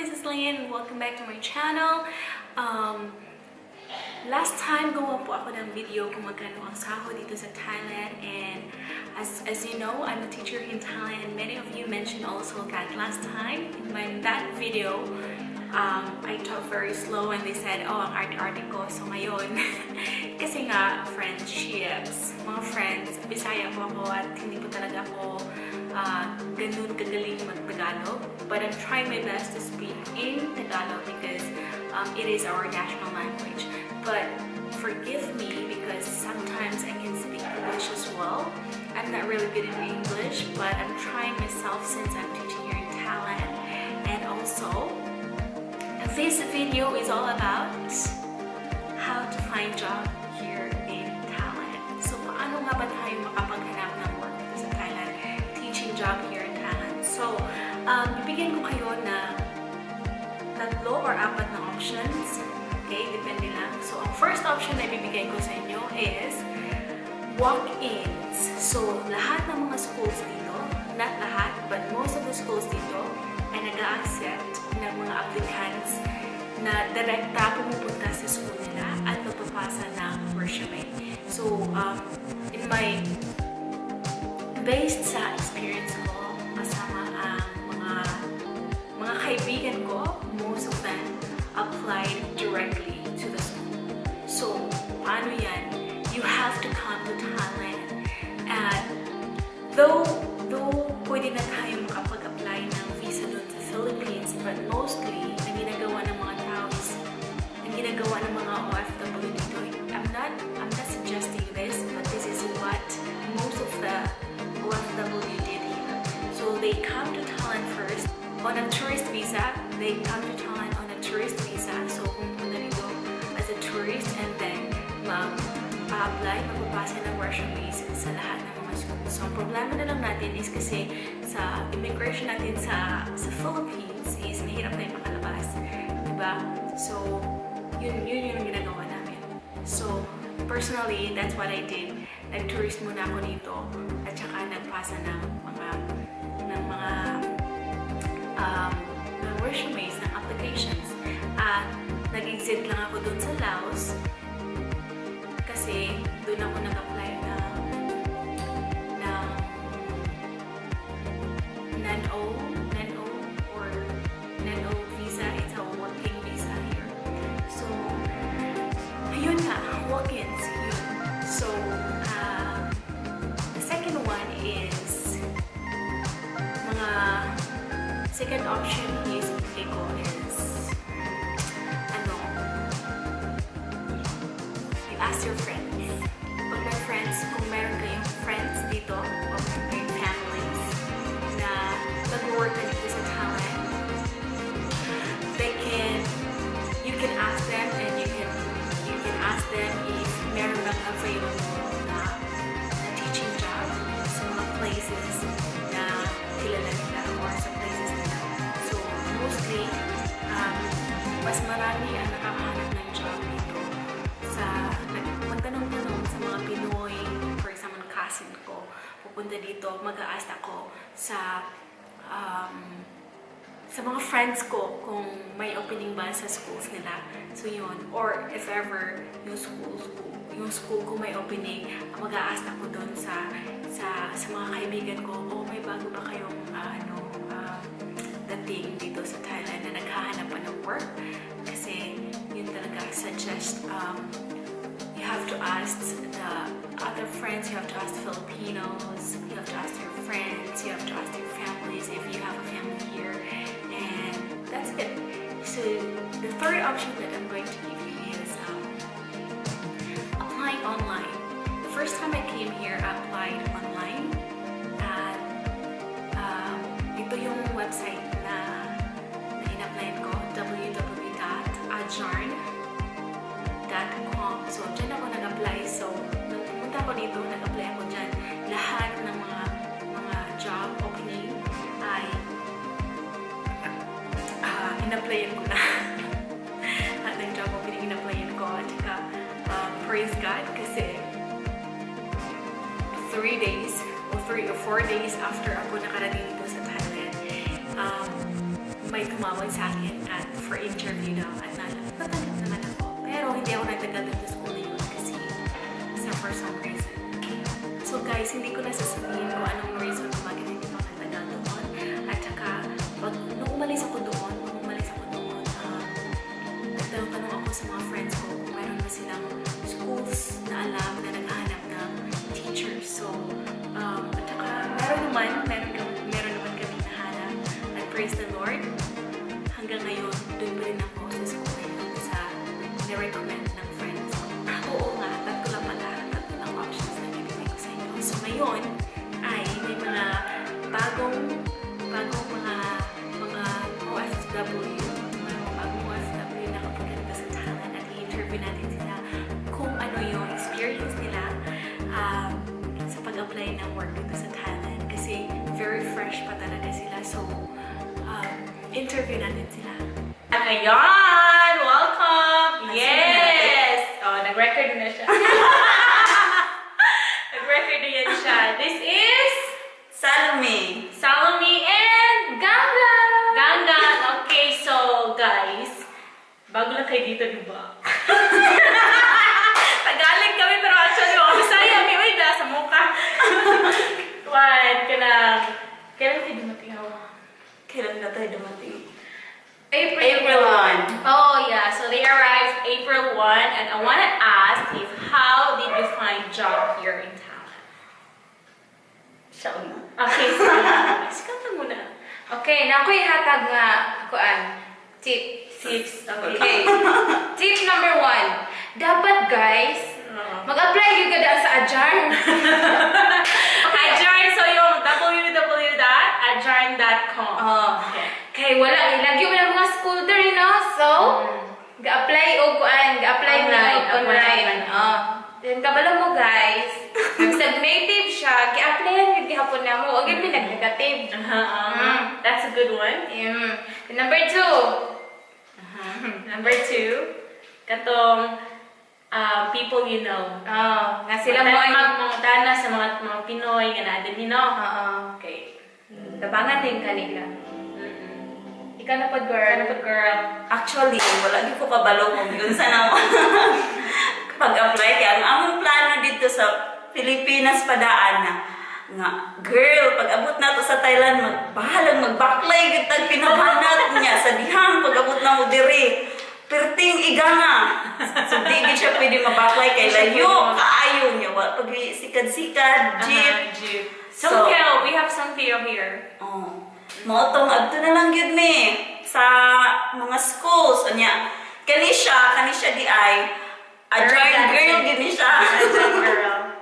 this is LeeAnne. Welcome back to my channel. Last time gawa po ako ng video kung magkano ang sahod dito sa Thailand, and as you know, I'm a teacher in Thailand, and many of you mentioned also that last time in that video I talked very slow and they said, oh, ang arte-arte ko. So ngayon, kasi nga friendships, mga friends, Bisaya po ako at hindi po talaga ako ganun kagaling mag-Tagalog, but I'm trying my best to speak in Tagalog because it is our national language. But forgive me because sometimes I can speak English as well. I'm not really good in English, but I'm trying myself since I'm teaching here in Thailand. And also, this video is all about how to find job here in Thailand. So, paano nga ba tayo makapaghanap ng work dito sa Thailand? Teaching job here in Thailand. So, bibigyan ko kayo na 3 or 4 na options. Okay, depende lang. So, ang first option na ibibigay ko sa inyo is walk-ins. So, lahat ng mga schools dito, not lahat, but most of the schools dito ay nag-a-accept ng mga applicants na direkta pumupunta sa school nila at magpapasa ng resume. So, based sa experience ko, kasama ang mga kaibigan ko, most of them applied directly to the school. So, paano yan? You have to come to Thailand. And though pwede na tayo makapag-apply ng visa doon sa Philippines, but mostly, ang ginagawa ng mga tao is, ang ginagawa ng mga OFW dito, I'm not suggesting this, but this is what most of the OFW did here. So they come to Thailand first on a tourist visa. They come to Thailand on a tourist visa. So pumunta dito as a tourist and then mag-apply, magpapasa ng resumes sa lahat ng mga schools. So ang problema na lang natin is kasi sa immigration natin sa Philippines is mahirap na yung makalabas. Diba? So yun yung ginagawa namin. So personally, that's what I did. Nag-tourist muna ako dito at saka nagpasa ng mga resumes, ng applications. At nag-exit lang ako dun sa Laos kasi dun ako nag-apply ng non-O visa. It's a working visa here. So, ayun nga, walk-ins. So, the second one is second option is you ask your friends. Pag may friends, kung meron kayong friends dito, o may families na nag-work na dito sa Thailand, you can ask them and you can ask them if meron bang available na teaching job sa mga places na kilala nila or sa places nila. So, mostly, mas marami ang nakakahanap ng job dito sa magtanong-tanong sa mga Pinoy. For example, cousin ko pupunta dito, mag-a-ask ako sa mga friends ko kung may opening ba sa schools nila. So yun, or if ever yung school ko may opening, mag-a-ask ako doon sa mga kaibigan ko, oh, may bago ba kayong dating dito sa Thailand na naghahanap pa ng work? Kasi yun talaga suggest, you have to ask the other friends, you have to ask Filipinos, you have to ask your friends, you have to ask your families if you have a family here, and that's it. So the third option that I'm going to give you is applying online. The first time I came here, I applied online, and ito yung website na in-applyan ko, www.ajarn.com. So, dyan ako nag-apply. So, nung pumunta ako dito, nag-apply ako dyan. Lahat ng mga job opening ay in-applyan ko na. Lahat ng job opening in-applyan ko. At saka, praise God kasi 3 days or 4 days after ako nakarating dito sa Thailand, may tumawag sa akin at for interview daw at natanggap naman ako. Pero hindi ako nagtagal dun sa school na yun kasi for some reason. So guys, hindi ko na sasabihin kung anong reason kung bakit hindi ako nagtagal doon. At saka, nung umalis ako doon, nagtanong ako sa mga friends ko kung meron ba silang schools na alam na naghahanap ng teachers. So, at saka meron naman kami nahanap. At praise the Lord, hanggang ngayon, doon pa rin ako sa school na yun sa na-recommend ng friends ko. Oo nga, tatlo lang options na bibigay ko sa inyo. So, ngayon ay may mga bagong mga OFW, natin sila kung ano yung experience nila sa pag-apply ng work dito sa Thailand kasi very fresh pa talaga sila, so interview natin sila. Ngayon! Welcome! Yes! Oh, nag-record na siya. Nag-record na yan siya. This is Salome and Ganga! Okay, so guys, bago lang kayo dito, diba? Tagalog kami, pero actually, Bisaya, may uy sa mukha. Kailan tayo dumating ako? Kailan na tayo dumating? April 1. Oh, yeah. So they arrived April 1, and I want to ask if how did you find job here in Thailand? Siya una. Okay, so iskanta muna. Okay, na ako'y hatag nga tips. Okay. Tip number 1. Dapat guys, mag-apply yung gada sa Adjarn. Okay, Adjarn, so yung www.adjarn.com. Okay, wala. Lagi mo na mga school there, no? So, ga-apply online. Then, kabalo mo guys, nag-native siya, gi-applyan yung gihapon na mo, o gawin nag-negative. That's a good one. Then, number 2. Number 2, katong people you know. Nga sila mo ay magmangutana sa mga Pinoy nga na din, you know? Okay. Tabangan din kanila. Ikaw na pod girl. Actually, wala di ko kabalo kung yun sa naman pag-apply. Kaya ang among plano dito sa Pilipinas padaan na nga, girl, pag-abot na to sa Thailand, bahalang mag-backlay kitag pinabanat niya sa dihang pag-abot na mo diri. Perting iga nga. So, di siya pwede mabacklay kay layo, kaayo niya. Pag sikad-sikad, jeep. So, we have some Theo here. Maotong adto na lang yun sa mga schools. Anya, kani siya di ay Adjarn girl, gini siya. Adjarn girl.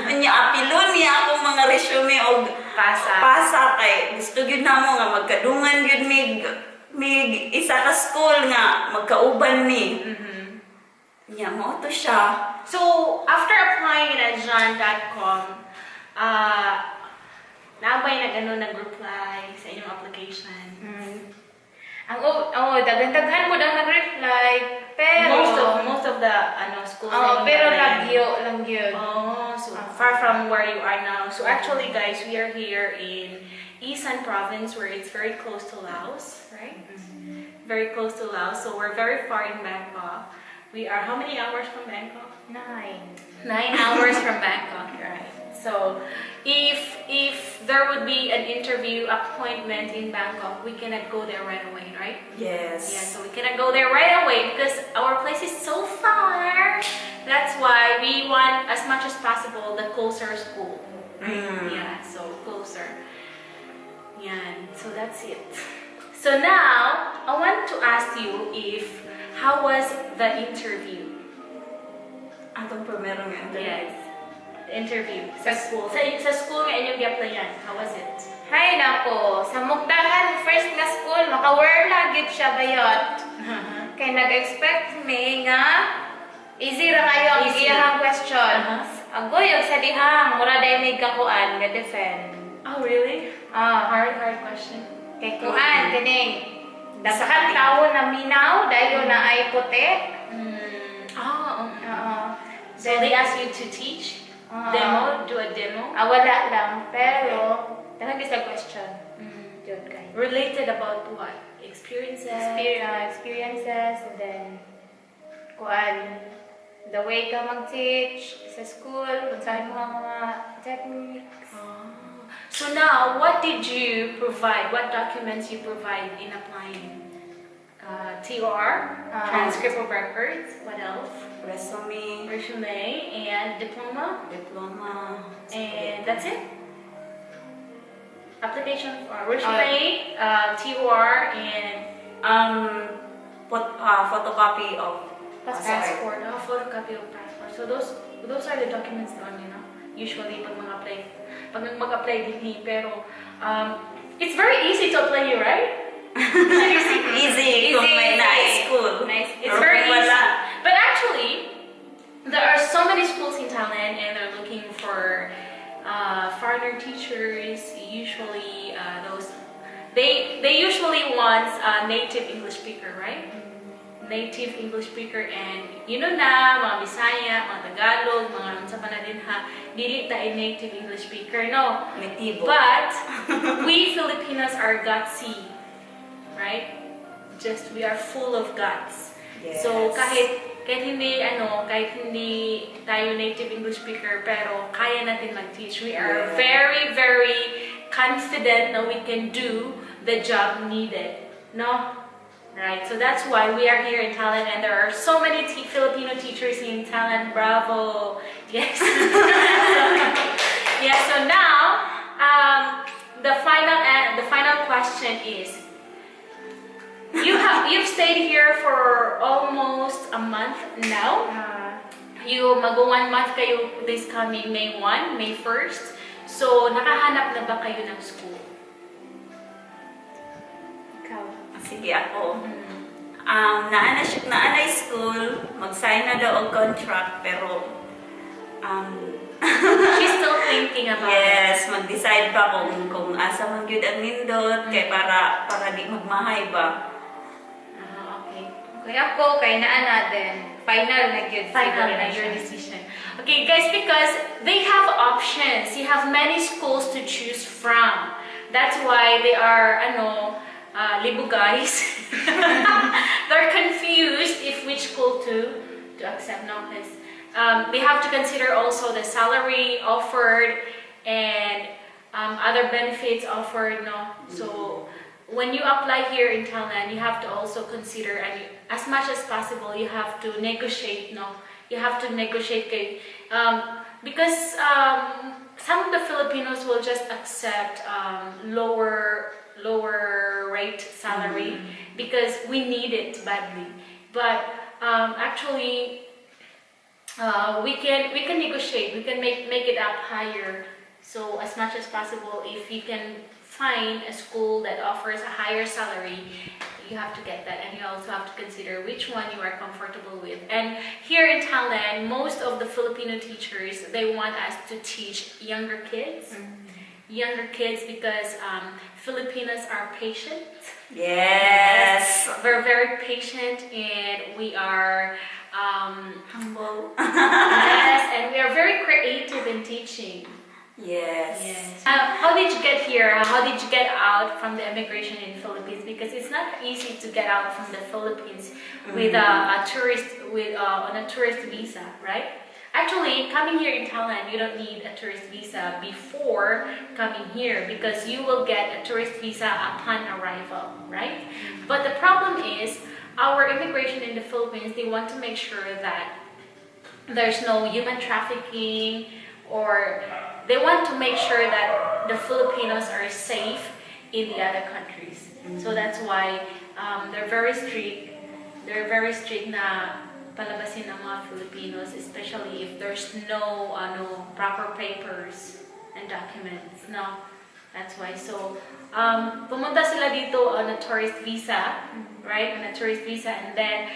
Anya, apilon niya akong mga resume o pasa kay gusto yun na mo nga magkadungan yun mig isa ka school nga magkauban ni. Anya, mo to siya. So, after applying in adjarn.com, nabay nag-reply sa inyong application? Daghan mo daw nag-reply, pero most of the schools. Pero lagyo lang yun. So far from where you are now. So actually, guys, we are here in Isan province, where it's very close to Laos, right? Very close to Laos. So we're very far in Bangkok. We are how many hours from Bangkok? 9 hours from Bangkok, right? So if there would be an interview appointment in Bangkok, we cannot go there right away, right? Yes. Yeah, so we cannot go there right away because our place is so far. That's why we want as much as possible the closer school. Right? Yeah, so closer. Yeah, so that's it. So now I want to ask you how was the interview? Atong primerong interview. Yes. Interview sa school. Sa school nga inyong gi-applyan. How was it? Hay nako, sa Mukdahan first nga school, maka-wear lagit siya bayot. Kay nag-expect me nga easy ra kayo ang iyang question. Agoy og sa dihang mura day may kakuan nga defend. Oh, really? Hard question. Kay kuan kining daghan tawo na minaw dayon na ay puti. So they asked you to teach? Do a demo? Wala lang, pero dahil sa question. yun kay. Related about what? Experiences? Experiences, and then kuan, the way ka mag-teach sa school, kung saan mo ang mga techniques. So now, what did you provide? What documents you provide in applying? TOR, transcript of records. What else? Resume, Resume and diploma. diploma, And that's it. Application for resume, TOR, and photocopy of passport. Photocopy of passport. So those are the documents doon, you know. Usually pag mag-apply din, pero it's very easy to apply here, right? Easy kung may nice school. Nice. It's very easy. But actually, there are so many schools in Thailand, and they're looking for foreigner teachers. Usually, they usually want a native English speaker, right? Native English speaker, and you know na mga Bisaya, mga Tagalog, mga sa din ha, dili tayo native English speaker, no. Nativo. But we Filipinos are gutsy, right? We are full of guts. Yes. So kahit hindi tayo native English speaker, pero kaya natin mag-teach. We are very, very confident that we can do the job needed, no? Right, so that's why we are here in Thailand, and there are so many Filipino teachers in Thailand. Bravo! Yes. Yes. So now, the final question is: you've stayed here for almost a month now. You mag 1 month kayo this coming May 1, May 1st. So nakahanap na ba kayo ng school? Sige ako. Naanay school, mag-sign na daw og contract, pero She's still thinking about it. yes, mag-decide pa kung asa man gyud ang nindot, kay para di magmahay ba. Okay. Okay, ako, kay naana din. Final na yun. Final na your decision. Okay, guys, because they have options. You have many schools to choose from. That's why they are, libo guys. They're confused if which school to accept. No, because they have to consider also the salary offered and other benefits offered. No, so when you apply here in Thailand, you have to also consider, and as much as possible, you have to negotiate. No, you have to negotiate, because some of the Filipinos will just accept lower rate salary because we need it badly. But actually, we can negotiate. We can make it up higher. So as much as possible, if you can find a school that offers a higher salary, you have to get that, and you also have to consider which one you are comfortable with. And here in Thailand, most of the Filipino teachers, they want us to teach younger kids. Younger kids, because Filipinos are patient. Yes. We're very patient, and we are Humble. yes, and we are very creative in teaching. Yes. How did you get here? How did you get out from the immigration in Philippines? Because it's not easy to get out from the Philippines with a tourist on a tourist visa, right? Actually, coming here in Thailand, you don't need a tourist visa before coming here, because you will get a tourist visa upon arrival, right? But the problem is, our immigration in the Philippines, they want to make sure that there's no human trafficking, or they want to make sure that the Filipinos are safe in the other countries. So that's why they're very strict. They're very strict na palabasin ang mga Filipinos, especially if there's no proper papers and documents. No, that's why. So pumunta sila dito on a tourist visa, right? On a tourist visa, and then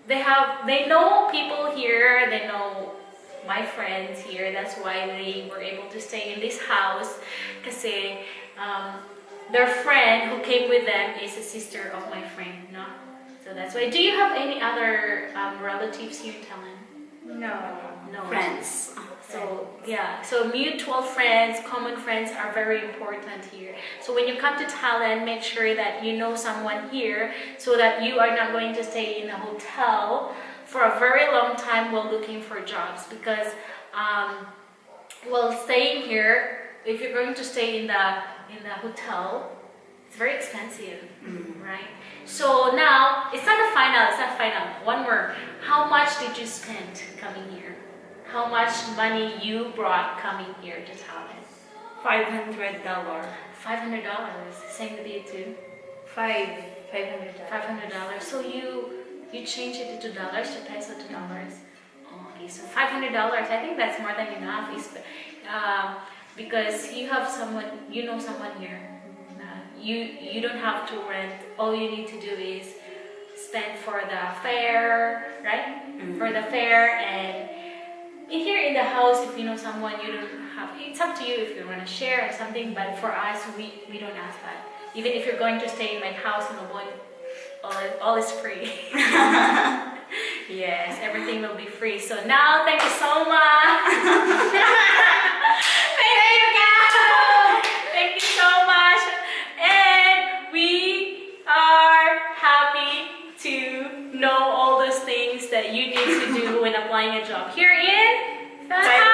they know people here. They know my friends here. That's why they were able to stay in this house, kasi their friend who came with them is a sister of my friend, no? So that's why. Do you have any other relatives here in Thailand? No. No. Friends. So yeah, so mutual friends, common friends are very important here. So when you come to Thailand, make sure that you know someone here so that you are not going to stay in a hotel for a very long time while looking for jobs, because while staying here, if you're going to stay in the hotel, it's very expensive, right? So now it's not a final. It's not final. One more. How much did you spend coming here? How much money you brought coming here to Thailand? $500. $500. Same with you too. $500. $500. So you change it into dollars to peso to dollars. Okay, so $500. I think that's more than enough. Because you have someone, you know someone here. You don't have to rent. All you need to do is spend for the fare, right? For the fare, and here in the house, if you know someone, you don't have. It's up to you if you want to share or something. But for us, we don't ask that. Even if you're going to stay in my house in Lobon, all is free. Yes, everything will be free. So now, thank you so much. Thank you, guys. Thank you so much. And we are happy to know all those things that you need to do when applying a job here in Thailand.